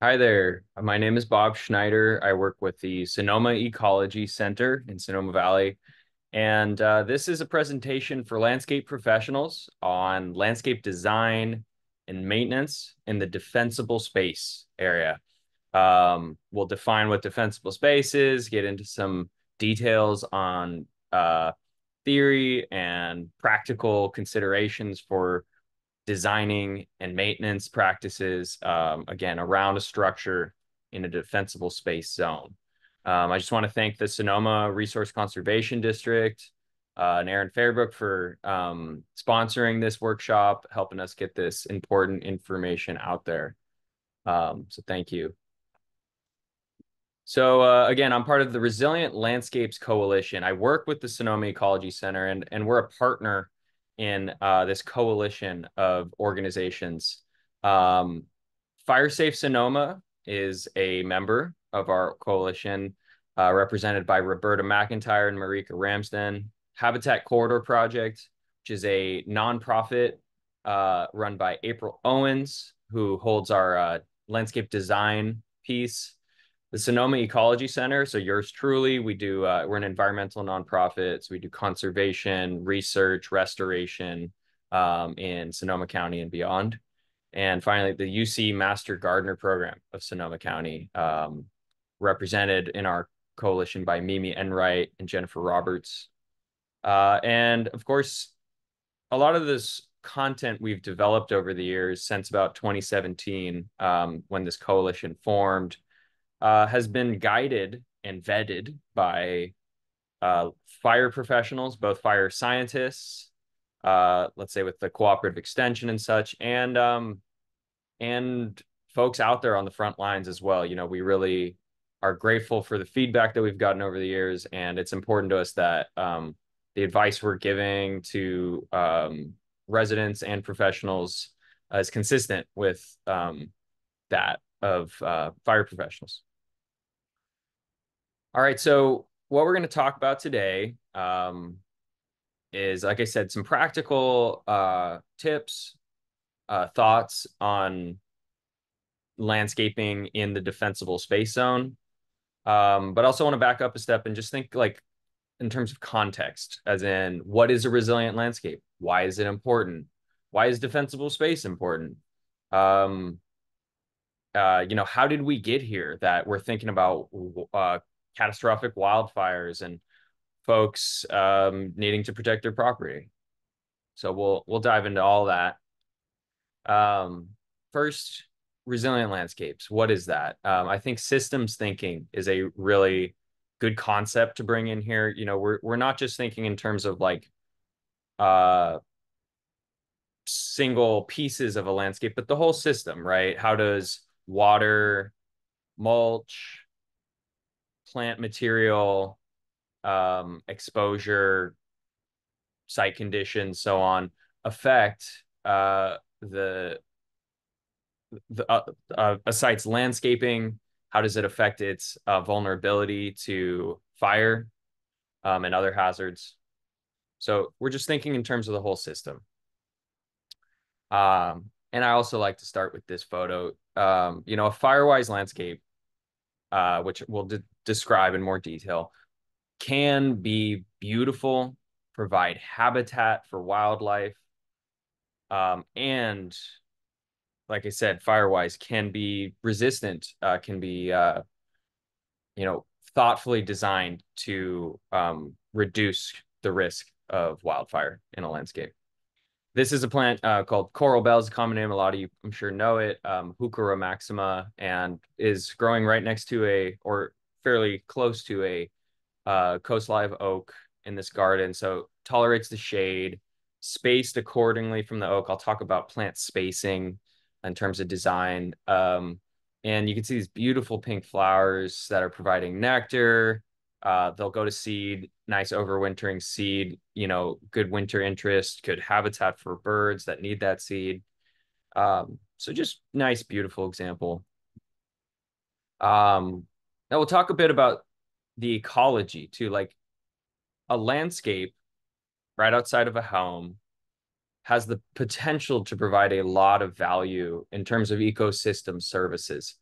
Hi there. My name is Bob Schneider. I work with the Sonoma Ecology Center in Sonoma Valley. And this is a presentation for landscape professionals on landscape design and maintenance in the defensible space area. We'll define what defensible space is, get into some details on theory and practical considerations for designing and maintenance practices, again, around a structure in a defensible space zone. I just want to thank the Sonoma Resource Conservation District and Aaron Fairbrook for sponsoring this workshop, helping us get this important information out there. So thank you. So again, I'm part of the Resilient Landscapes Coalition. I work with the Sonoma Ecology Center, and we're a partner in this coalition of organizations. Um, Fire Safe Sonoma is a member of our coalition, represented by Roberta McIntyre and Marika Ramsden. Habitat Corridor Project, which is a nonprofit run by April Owens, who holds our landscape design piece. The Sonoma Ecology Center, so yours truly, we're an environmental nonprofit, so we do conservation, research, restoration in Sonoma County and beyond. And finally, the UC Master Gardener Program of Sonoma County, represented in our coalition by Mimi Enright and Jennifer Roberts. And of course, a lot of this content we've developed over the years since about 2017, when this coalition formed, has been guided and vetted by fire professionals, both fire scientists, let's say with the cooperative extension and such, and folks out there on the front lines as well. You know, we really are grateful for the feedback that we've gotten over the years, and it's important to us that the advice we're giving to residents and professionals is consistent with that of fire professionals. All right, so what we're going to talk about today is, like I said, some practical tips, thoughts on landscaping in the defensible space zone. But I also want to back up a step and just think like in terms of context, as in what is a resilient landscape? Why is it important? Why is defensible space important? Um, how did we get here that we're thinking about catastrophic wildfires and folks needing to protect their property? So we'll dive into all that. First, resilient landscapes. What is that? I think systems thinking is a really good concept to bring in here. You know, we're not just thinking in terms of like uh single pieces of a landscape, but the whole system, right? How does water, mulch, plant material, exposure, site conditions, so on, affect a site's landscaping? How does it affect its vulnerability to fire and other hazards? So we're just thinking in terms of the whole system. And I also like to start with this photo. A firewise landscape, which we'll describe in more detail, can be beautiful, provide habitat for wildlife, and like I said, firewise can be resistant, can be thoughtfully designed to reduce the risk of wildfire in a landscape. This is a plant called coral bells, a common name. A lot of you, I'm sure, know it, Heuchera maxima, and is growing right next to or fairly close to a coast live oak in this garden. So tolerates the shade, spaced accordingly from the oak. I'll talk about plant spacing in terms of design. And you can see these beautiful pink flowers that are providing nectar. They'll go to seed, nice overwintering seed, good winter interest, good habitat for birds that need that seed. So just nice, beautiful example. Now we'll talk a bit about the ecology too. Like a landscape right outside of a home has the potential to provide a lot of value in terms of ecosystem services.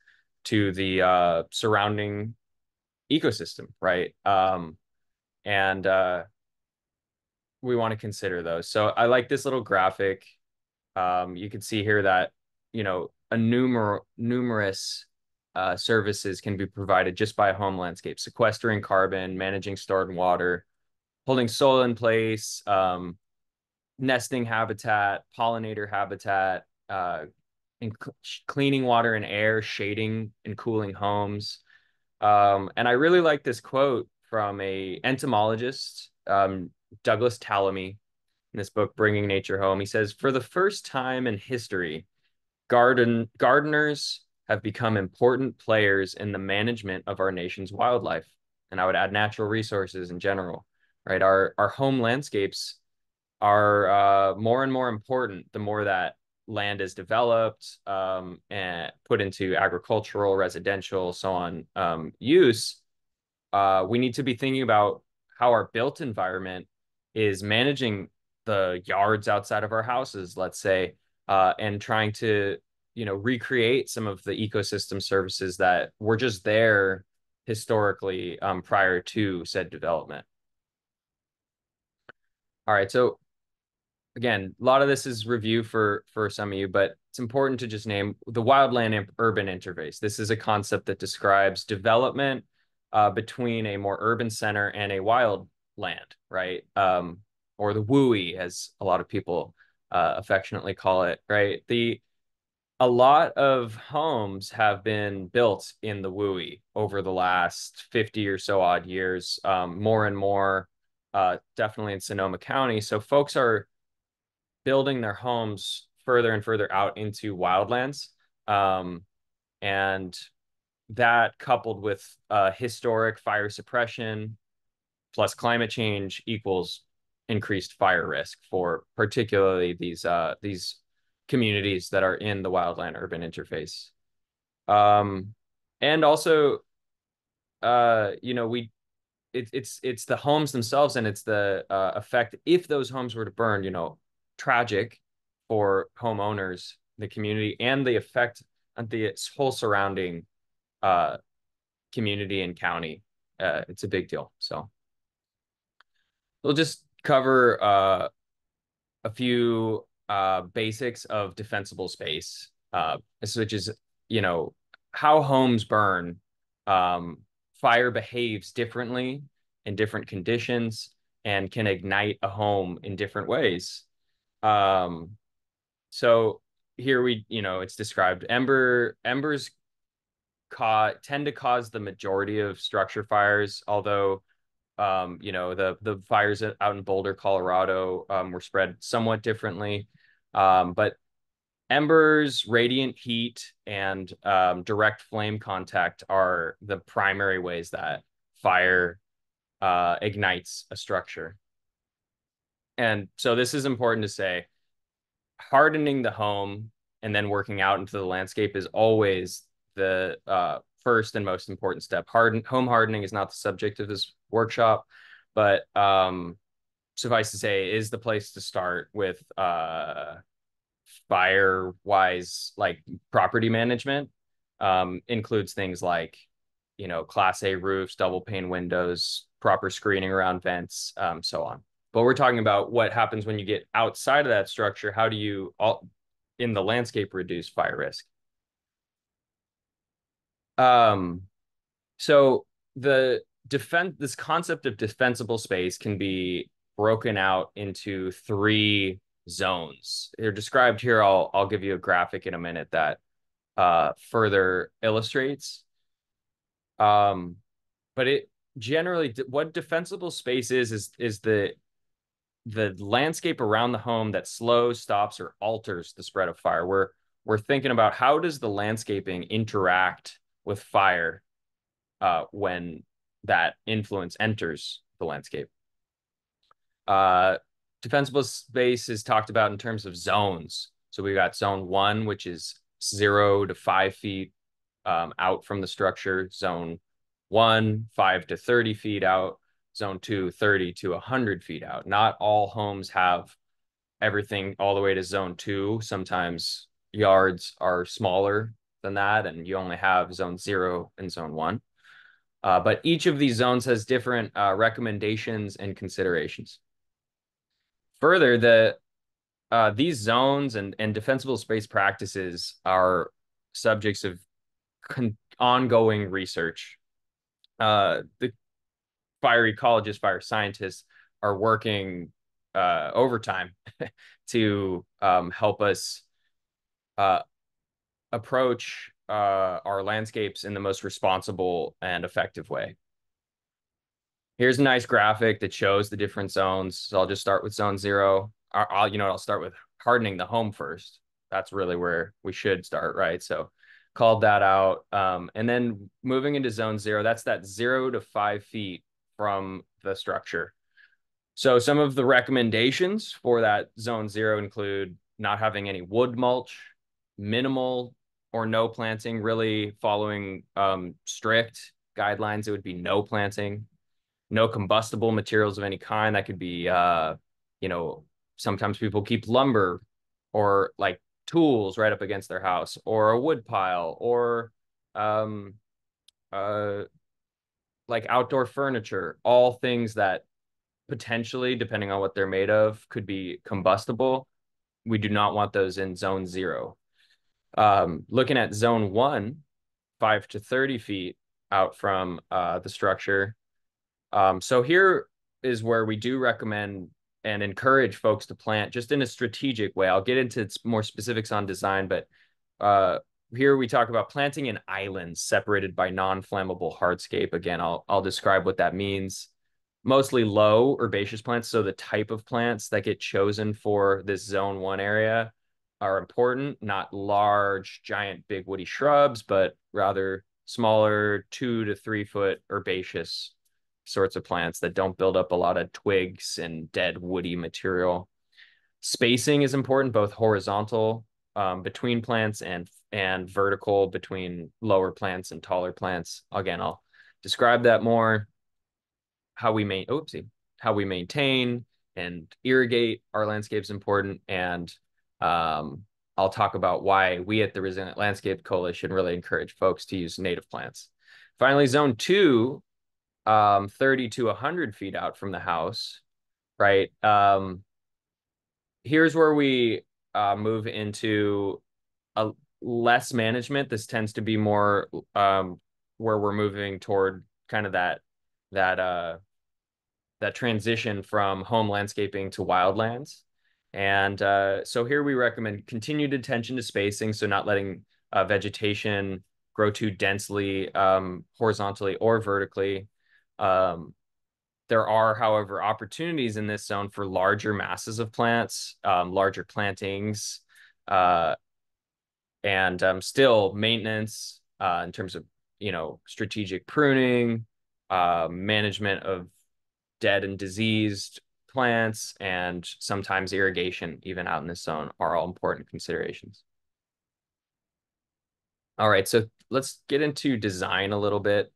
to the surrounding ecosystem, right? And we want to consider those. So I like this little graphic. You can see here that, numerous services can be provided just by a home landscape, sequestering carbon, managing stored water, holding soil in place, nesting habitat, pollinator habitat, and cleaning water and air, shading and cooling homes. And I really like this quote from a entomologist, Douglas Tallamy, in this book, Bringing Nature Home. He says, "For the first time in history, gardeners have become important players in the management of our nation's wildlife." And I would add natural resources in general, right? Our home landscapes are more and more important the more that land is developed, and put into agricultural, residential, so on, use. We need to be thinking about how our built environment is managing the yards outside of our houses, let's say, and trying to, recreate some of the ecosystem services that were just there historically, prior to said development. All right, so again, a lot of this is review for some of you, but it's important to just name the wildland urban interface. This is a concept that describes development between a more urban center and a wild land, right? Or the WUI, as a lot of people affectionately call it, right? A lot of homes have been built in the WUI over the last 50 or so odd years, more and more, definitely in Sonoma County. So folks are building their homes further and further out into wildlands. And that, coupled with historic fire suppression plus climate change, equals increased fire risk for particularly these communities that are in the wildland urban interface. And also, it's the homes themselves, and it's the effect if those homes were to burn, tragic for homeowners, the community, and the effect on the whole surrounding community and county. It's a big deal. So we'll just cover a few basics of defensible space, which is, how homes burn. Fire behaves differently in different conditions and can ignite a home in different ways. So here it's described embers tend to cause the majority of structure fires, although the fires out in Boulder, Colorado, were spread somewhat differently. But embers, radiant heat, and direct flame contact are the primary ways that fire ignites a structure. And so this is important to say. Hardening the home and then working out into the landscape is always the first and most important step. Home hardening is not the subject of this workshop, but suffice to say, is the place to start with fire-wise, like property management. Includes things like, Class A roofs, double pane windows, proper screening around vents, so on. But we're talking about what happens when you get outside of that structure. How do you, in the landscape, reduce fire risk? So this concept of defensible space can be broken out into 3 zones. They're described here. I'll give you a graphic in a minute that further illustrates. But it generally, what defensible space is the landscape around the home that slows, stops, or alters the spread of fire. We're thinking about how does the landscaping interact with fire when that influence enters the landscape. Defensible space is talked about in terms of zones. So we got zone 1, which is 0 to 5 feet out from the structure. Zone 1, 5 to 30 feet out. Zone 2, 30 to 100 feet out. Not all homes have everything all the way to zone 2. Sometimes yards are smaller than that, and you only have zone 0 and zone 1. But each of these zones has different recommendations and considerations. Further, these zones and defensible space practices are subjects of ongoing research. The fire ecologists, fire scientists are working overtime to help us approach our landscapes in the most responsible and effective way. Here's a nice graphic that shows the different zones. So I'll just start with zone 0. I'll start with hardening the home first. That's really where we should start, right? So called that out. And then moving into zone 0, that's that 0 to 5 feet from the structure. So some of the recommendations for that zone 0 include not having any wood mulch, minimal or no planting, really following strict guidelines. It would be no planting, no combustible materials of any kind. That could be, sometimes people keep lumber or like tools right up against their house, or a wood pile, or like outdoor furniture, all things that potentially, depending on what they're made of, could be combustible. We do not want those in zone 0. Looking at zone 1, 5 to 30 feet out from the structure. So here is where we do recommend and encourage folks to plant just in a strategic way. I'll get into more specifics on design, but here we talk about planting in islands separated by non-flammable hardscape. Again, I'll describe what that means. Mostly low herbaceous plants, so the type of plants that get chosen for this zone 1 area are important, not large, giant, big woody shrubs, but rather smaller 2 to 3 foot herbaceous sorts of plants that don't build up a lot of twigs and dead woody material. Spacing is important, both horizontal between plants and vertical between lower plants and taller plants. Again, I'll describe that more. How we maintain and irrigate our landscape is important, and I'll talk about why we at the Resilient Landscape Coalition really encourage folks to use native plants. Finally, zone 2, 30 to 100 feet out from the house, right? Here's where we move into a less management. This tends to be more where we're moving toward kind of that transition from home landscaping to wildlands. And so here we recommend continued attention to spacing, so not letting vegetation grow too densely horizontally or vertically. There are, however, opportunities in this zone for larger masses of plants, larger plantings, and still maintenance in terms of, strategic pruning, management of dead and diseased plants, and sometimes irrigation, even out in this zone, are all important considerations. All right, so let's get into design a little bit.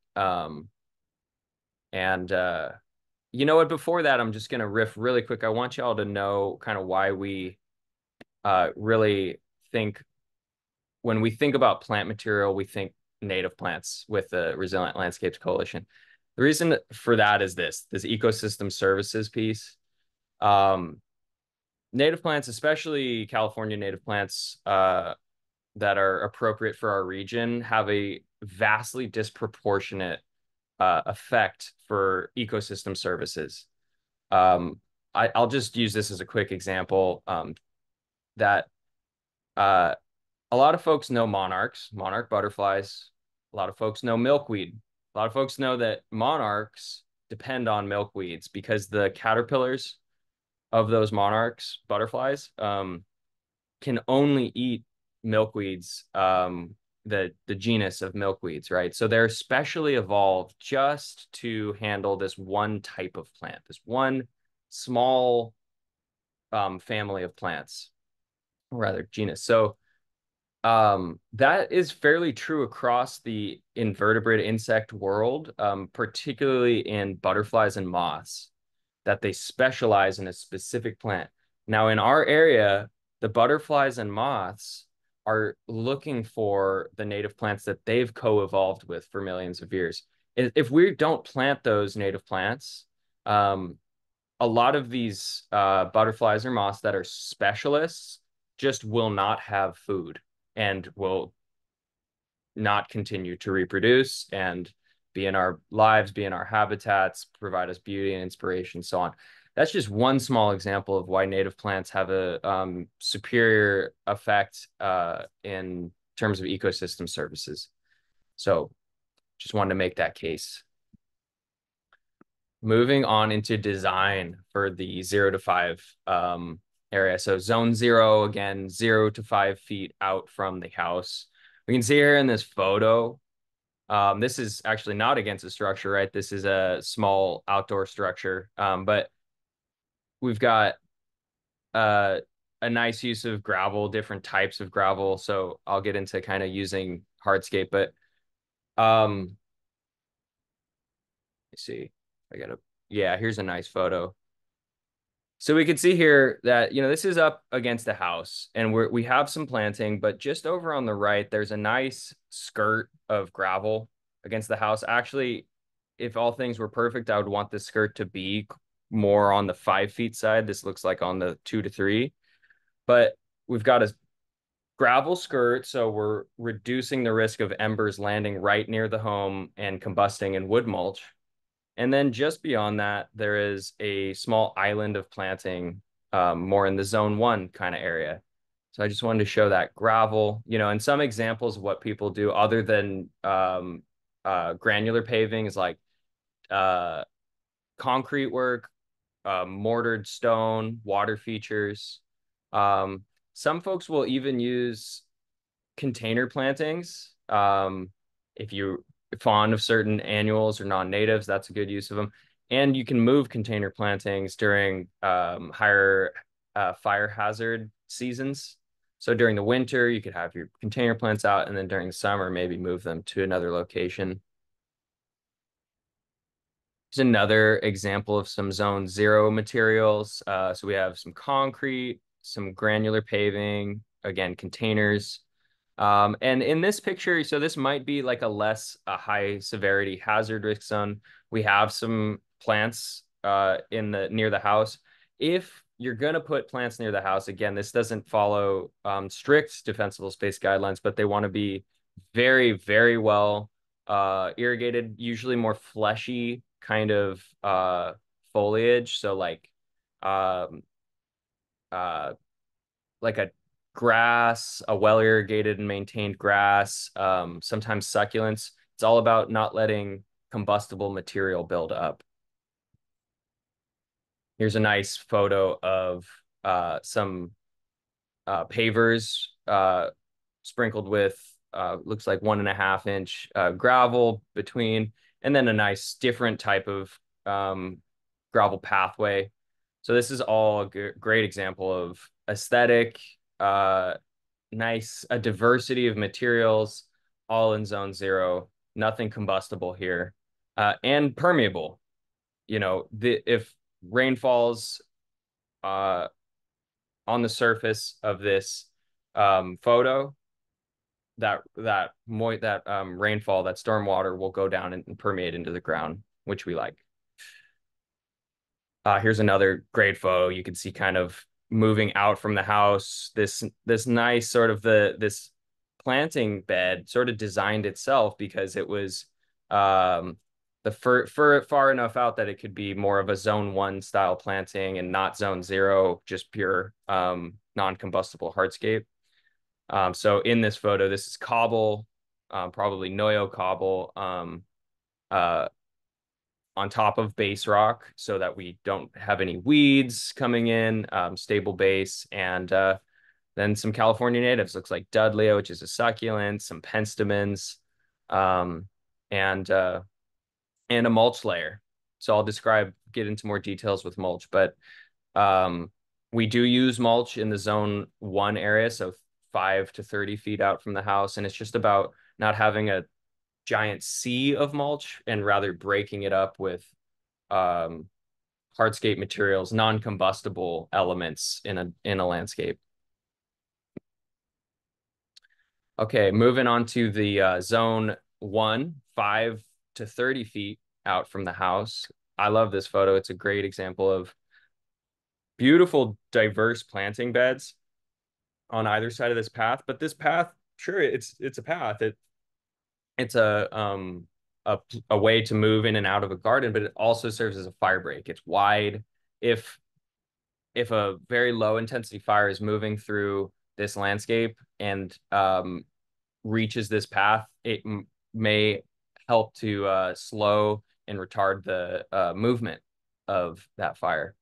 You know what, before that, I'm just going to riff really quick. I want y'all to know kind of why we really think, when we think about plant material, we think native plants with the Resilient Landscapes Coalition. The reason for that is this ecosystem services piece. Native plants, especially California native plants that are appropriate for our region, have a vastly disproportionate effect for ecosystem services. I'll just use this as a quick example that a lot of folks know monarch butterflies. A lot of folks know milkweed. A lot of folks know that monarchs depend on milkweeds because the caterpillars of those monarchs, butterflies, can only eat milkweeds, the genus of milkweeds, right? So they're specially evolved just to handle this one type of plant, this one small family of plants, or rather genus. So that is fairly true across the invertebrate insect world, particularly in butterflies and moths, that they specialize in a specific plant. Now, in our area, the butterflies and moths are looking for the native plants that they've co-evolved with for millions of years. If we don't plant those native plants, a lot of these butterflies or moths that are specialists just will not have food and will not continue to reproduce and be in our lives, be in our habitats, provide us beauty and inspiration, so on. That's just one small example of why native plants have a superior effect in terms of ecosystem services. So just wanted to make that case. Moving on into design for the 0 to 5 area. So zone 0, again, 0 to 5 feet out from the house. We can see here in this photo, this is actually not against a structure, right? This is a small outdoor structure, but we've got a nice use of gravel, different types of gravel. So I'll get into kind of using hardscape, but let's see. Yeah, here's a nice photo. So we can see here that, this is up against the house and we have some planting, but just over on the right, there's a nice skirt of gravel against the house. Actually, if all things were perfect, I would want this skirt to be more on the 5 feet side. This looks like on the 2 to 3, but we've got a gravel skirt. So we're reducing the risk of embers landing right near the home and combusting in wood mulch. And then just beyond that, there is a small island of planting, more in the zone 1 kind of area. So I just wanted to show that gravel, and some examples of what people do other than granular paving is like concrete work, mortared stone, water features. Some folks will even use container plantings. If you're fond of certain annuals or non-natives, that's a good use of them. And you can move container plantings during higher fire hazard seasons. So during the winter, you could have your container plants out, and then during the summer, maybe move them to another location. Here's another example of some zone 0 materials. So we have some concrete, some granular paving, again, containers. And in this picture, so this might be like a high severity hazard risk zone. We have some plants near the house. If you're going to put plants near the house, again, this doesn't follow strict defensible space guidelines, but they want to be very, very well irrigated, usually more fleshy kind of foliage. So um, like a grass, a well irrigated and maintained grass, sometimes succulents. It's all about not letting combustible material build up. Here's a nice photo of some pavers sprinkled with looks like 1.5 inch gravel between, and then a nice different type of gravel pathway. So this is all a great example of aesthetic, a diversity of materials, all in zone 0, nothing combustible here, and permeable. If rain falls on the surface of this photo, that rainfall, that storm water will go down and permeate into the ground, which we like. Here's another great photo. You can see kind of moving out from the house, this nice sort of this planting bed sort of designed itself because it was far enough out that it could be more of a zone 1 style planting and not zone 0, just pure non-combustible hardscape. So in this photo, this is cobble, probably Noyo cobble, on top of base rock so that we don't have any weeds coming in, stable base, and then some California natives. Looks like Dudley, which is a succulent, some penstemons, and a mulch layer. So I'll get into more details with mulch, but we do use mulch in the zone 1 area, so 5 to 30 feet out from the house, and it's just about not having a giant sea of mulch and rather breaking it up with hardscape materials, non-combustible elements in a landscape. Okay, moving on to the zone one, 5 to 30 feet out from the house. I love this photo. It's a great example of beautiful, diverse planting beds on either side of this path. But this path, sure, it's a path. It's a a way to move in and out of a garden, but it also serves as a fire break. It's wide. If if a very low intensity fire is moving through this landscape and reaches this path, it may help to slow and retard the movement of that fire.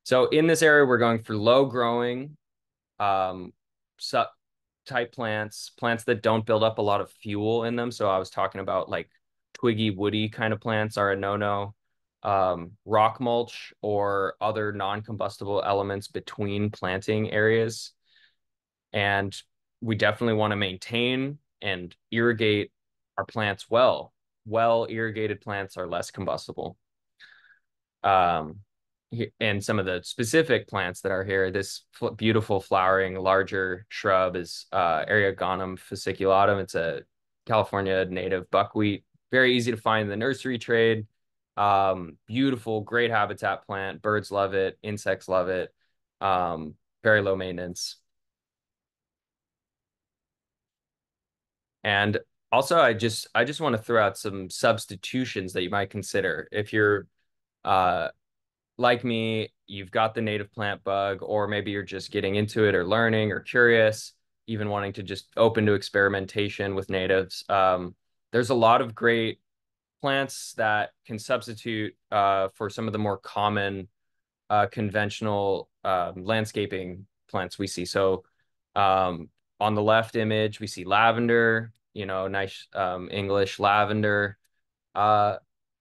So in this area, we're going for low growing um, type plants, plants that don't build up a lot of fuel in them. So I was talking about like twiggy, woody kind of plants are a no-no. Rock mulch or other non-combustible elements between planting areas. And we definitely want to maintain and irrigate our plants well. Well irrigated plants are less combustible. Um, and some of the specific plants that are here, this beautiful flowering larger shrub is Eriogonum fasciculatum. It's a California native buckwheat, very easy to find in the nursery trade. Beautiful, great habitat plant. Birds love it, insects love it. Very low maintenance. And also, I just want to throw out some substitutions that you might consider if you're uh, like me, you've got the native plant bug, or maybe you're just getting into it or learning or curious, even wanting to just open to experimentation with natives. There's a lot of great plants that can substitute for some of the more common conventional landscaping plants we see. So on the left image, we see lavender, nice English lavender. Uh,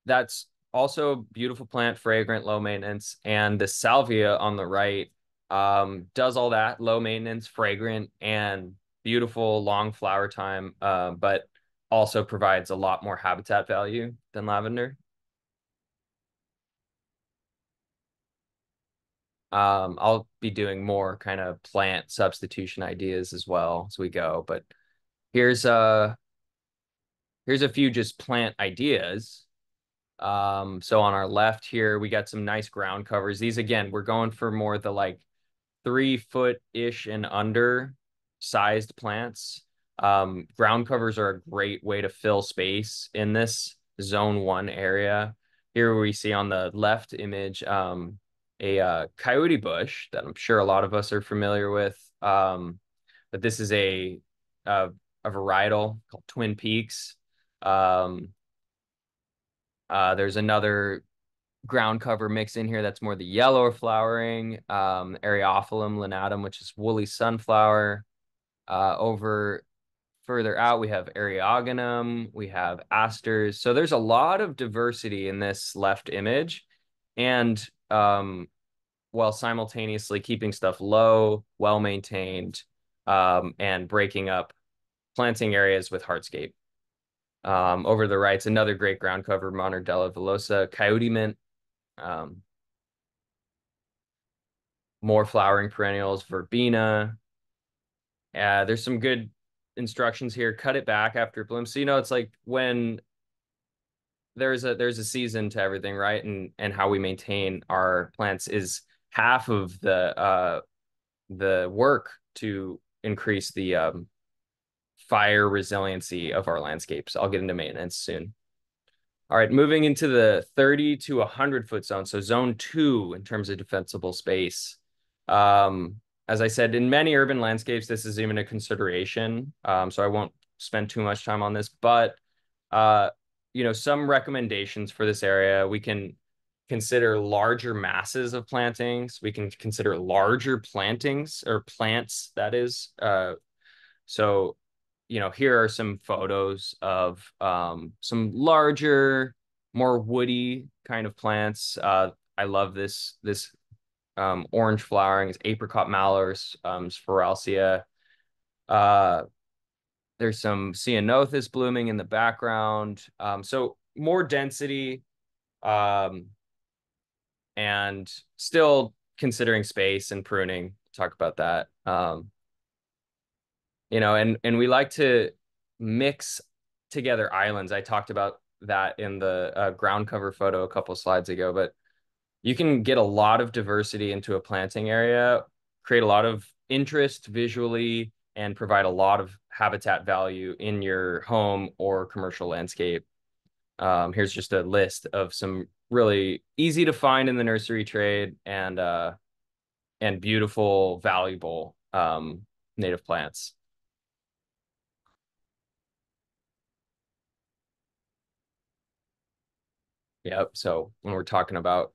that's also a beautiful plant, fragrant, low maintenance. And the salvia on the right does all that, low maintenance, fragrant, and beautiful long flower time, but also provides a lot more habitat value than lavender. I'll be doing more kind of plant substitution ideas as well as we go, but here's uh here's a few just plant ideas. So on our left here, we got some nice ground covers. These again, we're going for more the like 3 foot-ish and under sized plants. Ground covers are a great way to fill space in this zone one area. Here we see on the left image a coyote bush that I'm sure a lot of us are familiar with. But this is a, a varietal called Twin Peaks. Um, there's another ground cover mix in here that's more the yellow flowering, Areophyllum linatum, which is woolly sunflower. Over further out, we have Eriogonum, we have asters. So there's a lot of diversity in this left image, and while simultaneously keeping stuff low, well maintained, and breaking up planting areas with hardscape. Over the right's another great ground cover, Monardella villosa, coyote mint, um, more flowering perennials, verbena. There's some good instructions here. Cut it back after it blooms. So it's like when there's a season to everything, right? And how we maintain our plants is half of the work to increase the fire resiliency of our landscapes. I'll get into maintenance soon. All right, moving into the 30 to 100 foot zone. So zone two in terms of defensible space. As I said, in many urban landscapes, this is even a consideration. So I won't spend too much time on this, but some recommendations for this area. We can consider larger masses of plantings. We can consider larger plantings or plants, that is. So here are some photos of some larger, more woody kind of plants. I love this orange flowering is apricot mallows, sphaerosia. Uh, there's some ceanothus blooming in the background. So more density, um, and still considering space and pruning. Talk about that. and we like to mix together islands. I talked about that in the ground cover photo a couple slides ago, but you can get a lot of diversity into a planting area, create a lot of interest visually, and provide a lot of habitat value in your home or commercial landscape. Here's just a list of some really easy to find in the nursery trade and beautiful, valuable native plants. Yep. So when we're talking about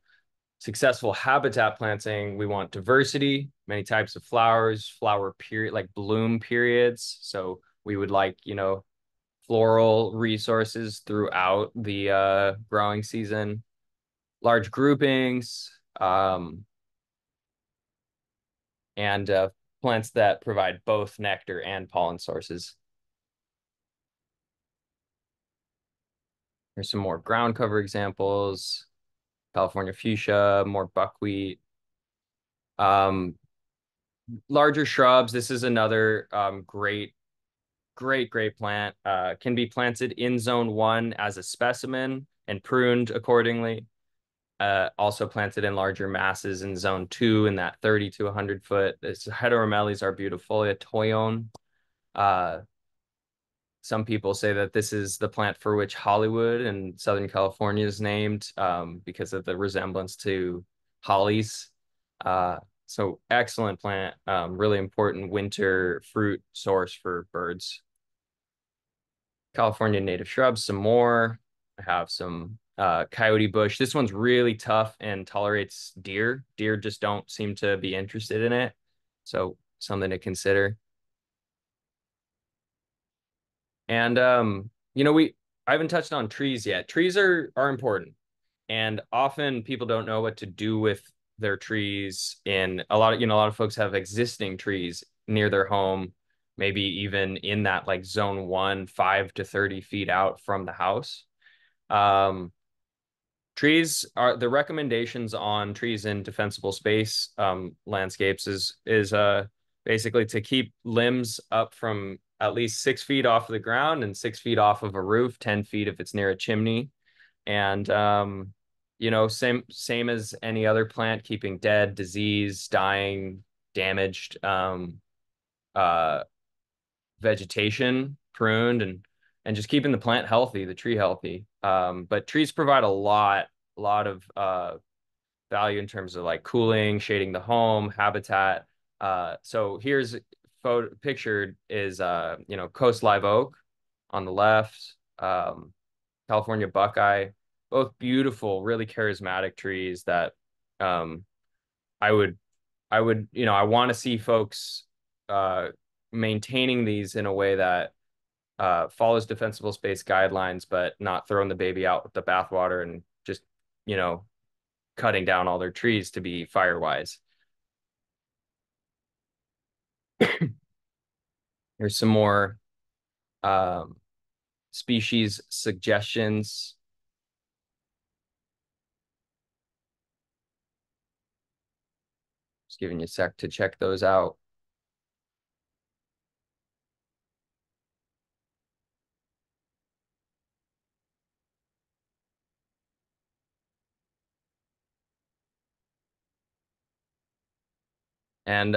successful habitat planting, we want diversity, many types of flowers, flower period, like bloom periods. So we would like, floral resources throughout the growing season, large groupings, and plants that provide both nectar and pollen sources. Here's some more ground cover examples. California fuchsia, more buckwheat. Um, Larger shrubs. This is another great plant. Can be planted in zone 1 as a specimen and pruned accordingly. Also planted in larger masses in zone 2 in that 30 to 100 foot. This Heteromeles arbutifolia toyon. Some people say that this is the plant for which Hollywood in Southern California is named, because of the resemblance to hollies. So excellent plant, really important winter fruit source for birds. California native shrubs, some more. I have some coyote bush. This one's really tough and tolerates deer. Deer just don't seem to be interested in it. So something to consider. And I haven't touched on trees yet. Trees are important, and often people don't know what to do with their trees. In a lot of folks have existing trees near their home, maybe even in that like zone 1, 5 to 30 feet out from the house. Um, Trees are the recommendations on trees in defensible space landscapes is basically to keep limbs up from at least 6 feet off the ground and 6 feet off of a roof, 10 feet if it's near a chimney. And same as any other plant, keeping dead, disease, dying, damaged uh vegetation pruned, and just keeping the plant healthy, the tree healthy. But trees provide a lot of value in terms of like cooling, shading the home, habitat. So here's pictured is coast live oak on the left, California buckeye, both beautiful, really charismatic trees that um, I would I want to see folks uh, maintaining these in a way that follows defensible space guidelines, but not throwing the baby out with the bathwater and just, you know, cutting down all their trees to be fire wise. Here's some more um, species suggestions. Just giving you a sec to check those out. And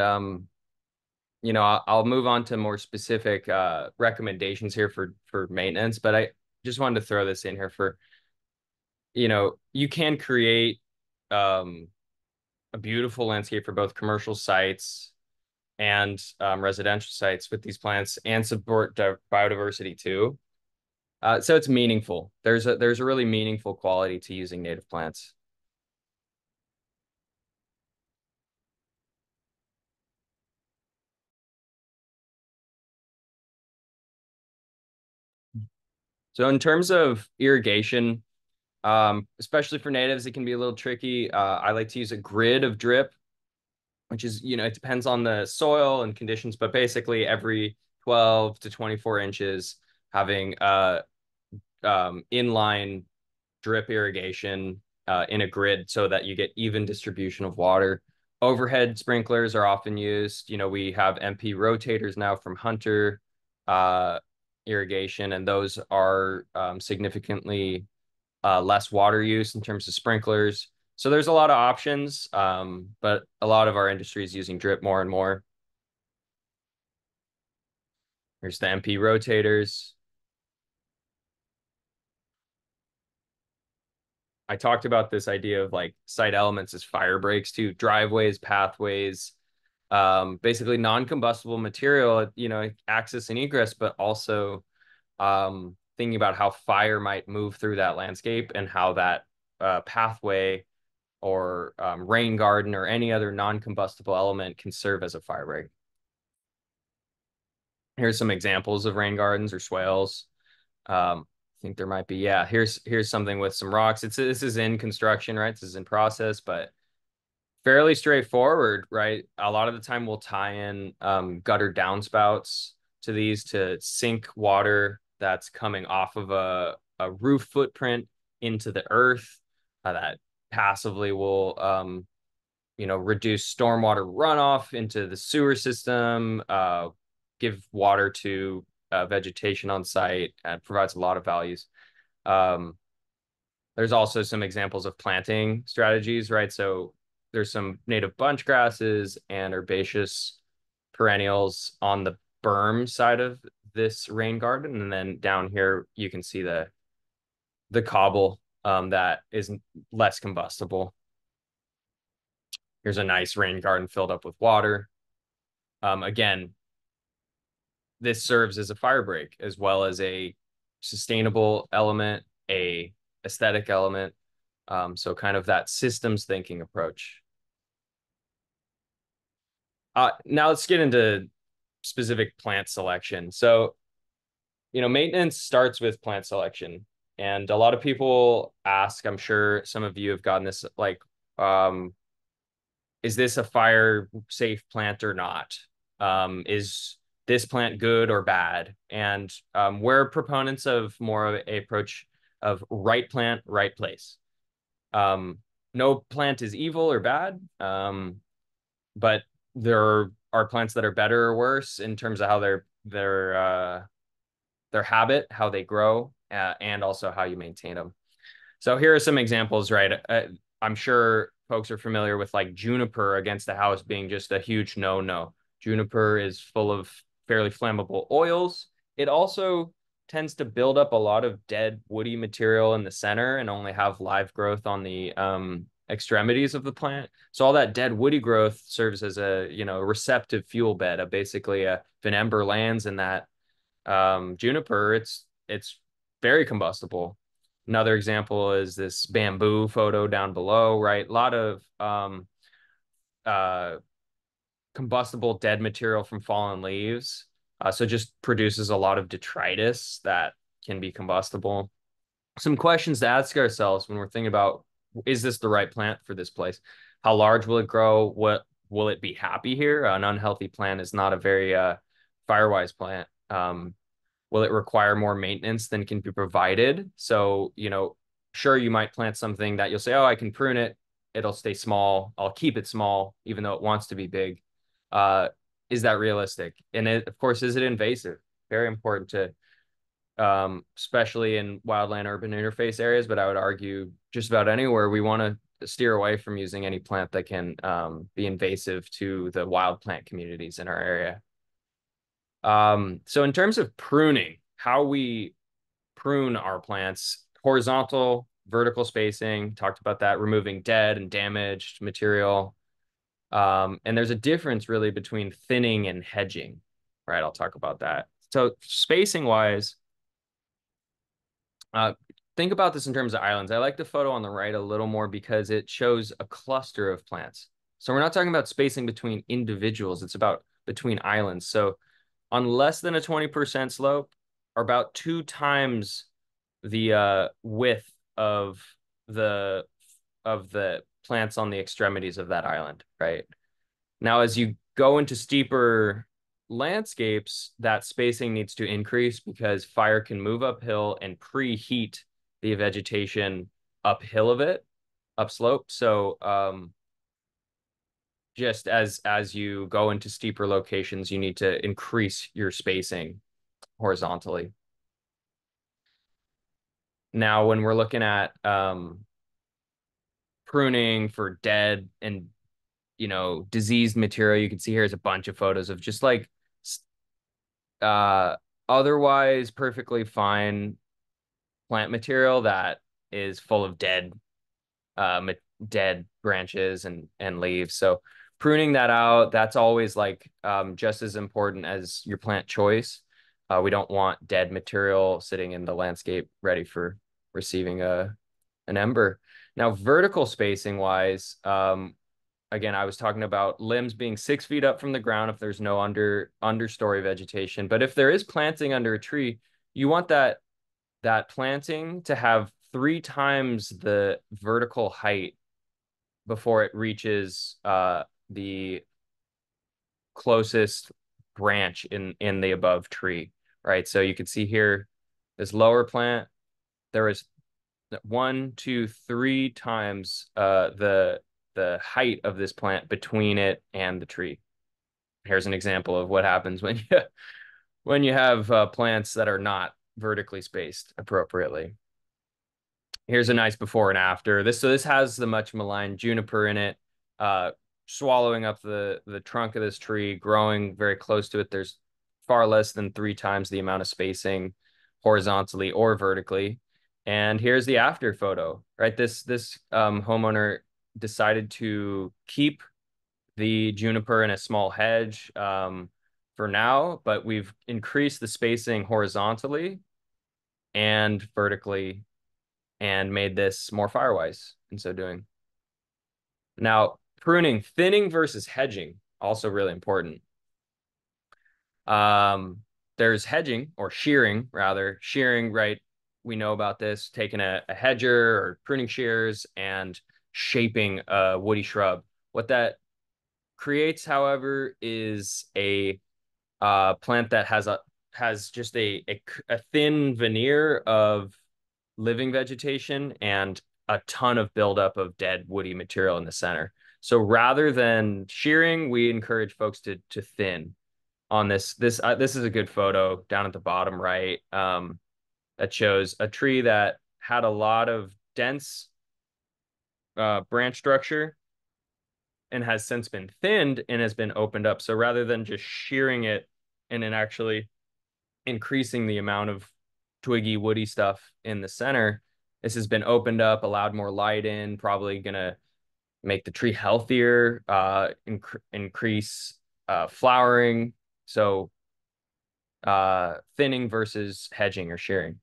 I'll move on to more specific recommendations here for maintenance, but I just wanted to throw this in here for, you can create um, a beautiful landscape for both commercial sites and residential sites with these plants and support biodiversity too. So it's meaningful. There's a really meaningful quality to using native plants. So in terms of irrigation, especially for natives, it can be a little tricky. I like to use a grid of drip, which is, it depends on the soil and conditions, but basically every 12 to 24 inches, having inline drip irrigation in a grid so that you get even distribution of water. Overhead sprinklers are often used. We have MP rotators now from Hunter uh, irrigation, and those are significantly less water use in terms of sprinklers. So there's a lot of options, but a lot of our industry is using drip more and more. Here's the MP rotators. I talked about this idea of like site elements as fire breaks too, driveways, pathways, basically non-combustible material, access and egress, but also thinking about how fire might move through that landscape and how that pathway or rain garden or any other non-combustible element can serve as a fire break. Here's some examples of rain gardens or swales. I think there might be, yeah, here's something with some rocks. This is in construction, right? This is in process, but fairly straightforward, right? A lot of the time we'll tie in gutter downspouts to these to sink water that's coming off of a roof footprint into the earth. That passively will reduce stormwater runoff into the sewer system, give water to vegetation on site, and provides a lot of values. Um, there's also some examples of planting strategies, right? So there's some native bunch grasses and herbaceous perennials on the berm side of this rain garden. And then down here, you can see the cobble that is less combustible. Here's a nice rain garden filled up with water. Again, this serves as a fire break as well as a sustainable element, a aesthetic element. So kind of that systems thinking approach. Now let's get into specific plant selection. So, maintenance starts with plant selection. And a lot of people ask, I'm sure some of you have gotten this, like, is this a fire safe plant or not? Is this plant good or bad? And we're proponents of more of a approach of right plant, right place. No plant is evil or bad, but there are plants that are better or worse in terms of how their habit, how they grow, and also how you maintain them. So here are some examples, right? I'm sure folks are familiar with like juniper against the house being just a huge no-no. Juniper is full of fairly flammable oils. It also tends to build up a lot of dead woody material in the center and only have live growth on the extremities of the plant. So all that dead woody growth serves as a receptive fuel bed. Basically, if an ember lands in that juniper, it's very combustible. Another example is this bamboo photo down below, right? A lot of uh, combustible dead material from fallen leaves. So just produces a lot of detritus that can be combustible. Some questions to ask ourselves when we're thinking about, is this the right plant for this place? How large will it grow? What will it be happy here? An unhealthy plant is not a very firewise plant. Will it require more maintenance than can be provided? So, sure, you might plant something that you'll say, oh, I can prune it. It'll stay small. I'll keep it small, even though it wants to be big. Is that realistic? And of course, is it invasive? Very important to, especially in wildland urban interface areas, but I would argue just about anywhere we want to steer away from using any plant that can be invasive to the wild plant communities in our area. So in terms of pruning, how we prune our plants, horizontal, vertical spacing, talked about that, removing dead and damaged material. And there's a difference really between thinning and hedging, right? I'll talk about that. So spacing wise, think about this in terms of islands. I like the photo on the right a little more because it shows a cluster of plants. So we're not talking about spacing between individuals. It's about between islands. So on less than a 20% slope are about 2 times the width of the plants on the extremities of that island, right? Now, as you go into steeper landscapes, that spacing needs to increase because fire can move uphill and preheat the vegetation uphill of it, upslope. So just as you go into steeper locations, you need to increase your spacing horizontally. Now, when we're looking at pruning for dead and diseased material, you can see here's a bunch of photos of just like uh otherwise perfectly fine plant material that is full of uh dead branches and leaves. So pruning that out, that's always like just as important as your plant choice. We don't want dead material sitting in the landscape ready for receiving an ember. Now, vertical spacing wise, again, I was talking about limbs being 6 feet up from the ground if there's no understory vegetation. But if there is planting under a tree, you want that planting to have 3 times the vertical height before it reaches the closest branch in the above tree, right? So you can see here, this lower plant, there is 1, 2, 3 times the height of this plant between it and the tree. Here's an example of what happens when you have plants that are not vertically spaced appropriately. Here's a nice before and after. This has the much maligned juniper in it, swallowing up the trunk of this tree, growing very close to it. There's far less than 3 times the amount of spacing horizontally or vertically. And here's the after photo, right? This homeowner decided to keep the juniper in a small hedge for now, but we've increased the spacing horizontally and vertically and made this more firewise in so doing. Now, pruning, thinning versus hedging, also really important. There's hedging or shearing, rather. Shearing, right? We know about this, taking a hedger or pruning shears and shaping a woody shrub. What that creates, however, is a plant that has just a thin veneer of living vegetation and a ton of buildup of dead woody material in the center. So rather than shearing, we encourage folks to thin on this. This is a good photo down at the bottom right that shows a tree that had a lot of dense branch structure and has since been thinned and has been opened up. So rather than just shearing it and then actually increasing the amount of twiggy, woody stuff in the center, this has been opened up, allowed more light in, probably gonna make the tree healthier, increase flowering. So thinning versus hedging or shearing.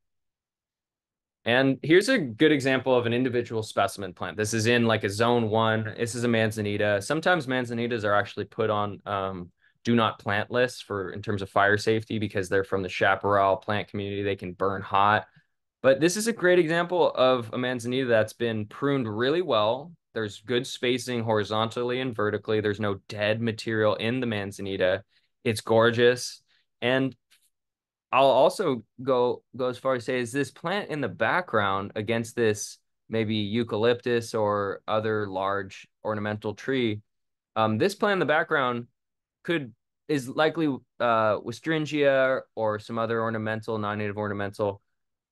And here's a good example of an individual specimen plant. This is in like a zone 1. This is a manzanita. Sometimes manzanitas are actually put on do not plant lists in terms of fire safety because they're from the chaparral plant community. They can burn hot. But this is a great example of a manzanita that's been pruned really well. There's good spacing horizontally and vertically. There's no dead material in the manzanita. It's gorgeous. And I'll also go as far as say, is this plant in the background against this maybe eucalyptus or other large ornamental tree? This plant in the background is likely Westringia or some other ornamental, non-native ornamental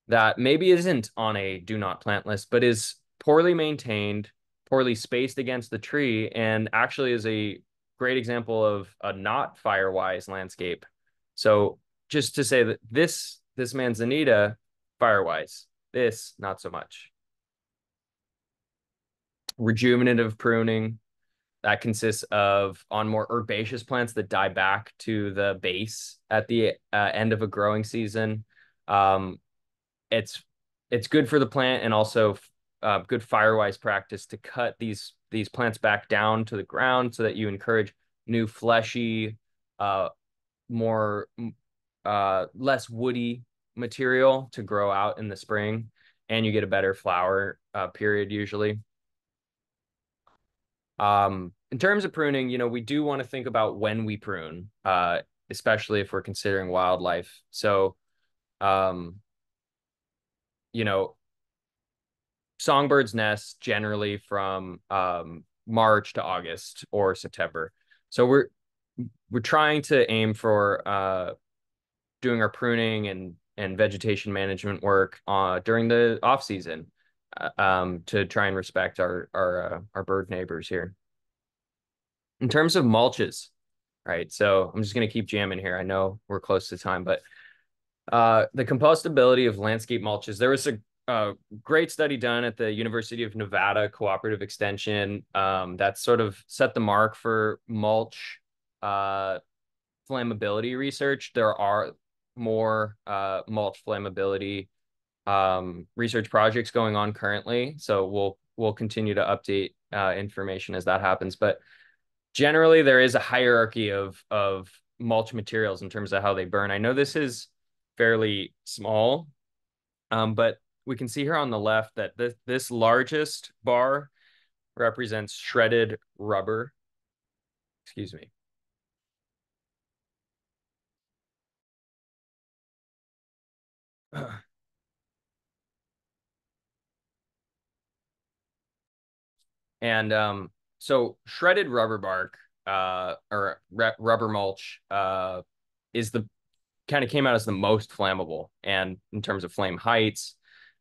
that maybe isn't on a do not plant list, but is poorly maintained, poorly spaced against the tree, and actually is a great example of a not firewise landscape. So just to say that this manzanita, firewise, this not so much. Rejuvenative pruning, that consists of on more herbaceous plants that die back to the base at the end of a growing season. It's good for the plant and also good firewise practice to cut these plants back down to the ground so that you encourage new fleshy, more less woody material to grow out in the spring, and you get a better flower period usually. In terms of pruning, we do want to think about when we prune, especially if we're considering wildlife. So, songbirds nest generally from March to August or September. So we're trying to aim for doing our pruning and vegetation management work during the off season to try and respect our bird neighbors here. In terms of mulches, right? So I'm just going to keep jamming here. I know we're close to time, but the compostability of landscape mulches. There was a great study done at the University of Nevada Cooperative Extension that sort of set the mark for mulch flammability research. There are more mulch flammability research projects going on currently, so we'll continue to update information as that happens. But generally, there is a hierarchy of mulch materials in terms of how they burn. I know this is fairly small, but we can see here on the left that this largest bar represents shredded rubber. Excuse me. And so shredded rubber bark or rubber mulch is the kind of came out as the most flammable, and in terms of flame heights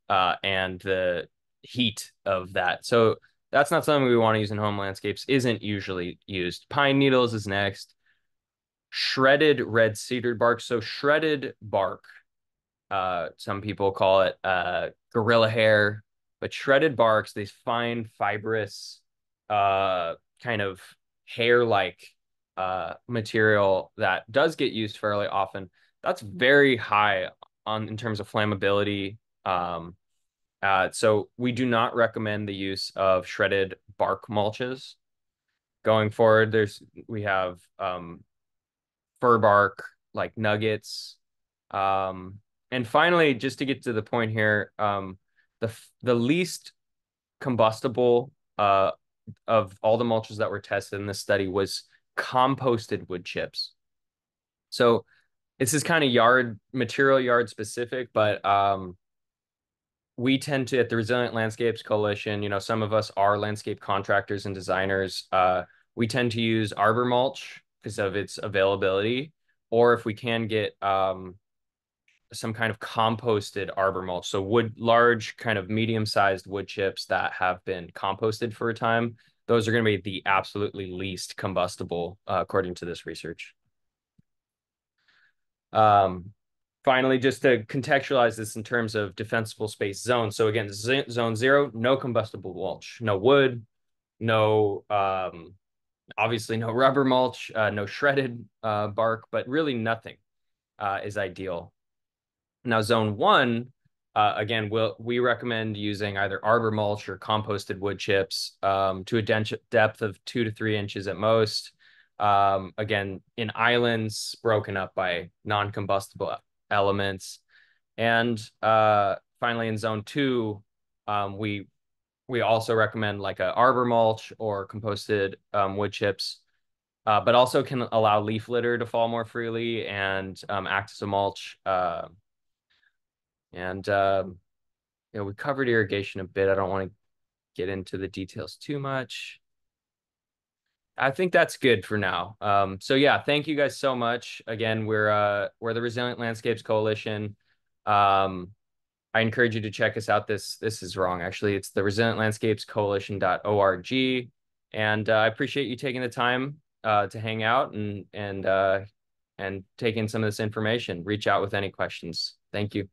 and the heat of that. So that's not something we want to use in home landscapes, isn't usually used. Pine needles is next. Shredded red cedar bark. So shredded bark, some people call it gorilla hair, but shredded barks, these fine fibrous kind of hair-like material that does get used fairly often. That's very high in terms of flammability. So we do not recommend the use of shredded bark mulches. Going forward, we have fir bark, like nuggets. And finally, just to get to the point here, the least combustible of all the mulches that were tested in this study was composted wood chips. So this is kind of yard specific, but we tend to, at the Resilient Landscapes Coalition, some of us are landscape contractors and designers. We tend to use arbor mulch because of its availability, or if we can get some kind of composted arbor mulch. So large kind of medium-sized wood chips that have been composted for a time. Those are going to be the absolutely least combustible, according to this research. Finally, just to contextualize this in terms of defensible space zones. So again, zone 0, no combustible mulch, no wood, no, obviously no rubber mulch, no shredded bark, but really nothing is ideal. Now, zone 1, again, we recommend using either arbor mulch or composted wood chips to a depth of 2 to 3 inches at most. Again, in islands broken up by non-combustible elements. And finally, in zone 2, we also recommend like a arbor mulch or composted wood chips, but also can allow leaf litter to fall more freely and act as a mulch. We covered irrigation a bit. I don't want to get into the details too much. I think that's good for now. So yeah, thank you guys so much. Again, we're the Resilient Landscapes Coalition. I encourage you to check us out. This is wrong, actually. It's the resilientlandscapescoalition.org. And I appreciate you taking the time to hang out and take in some of this information. Reach out with any questions. Thank you.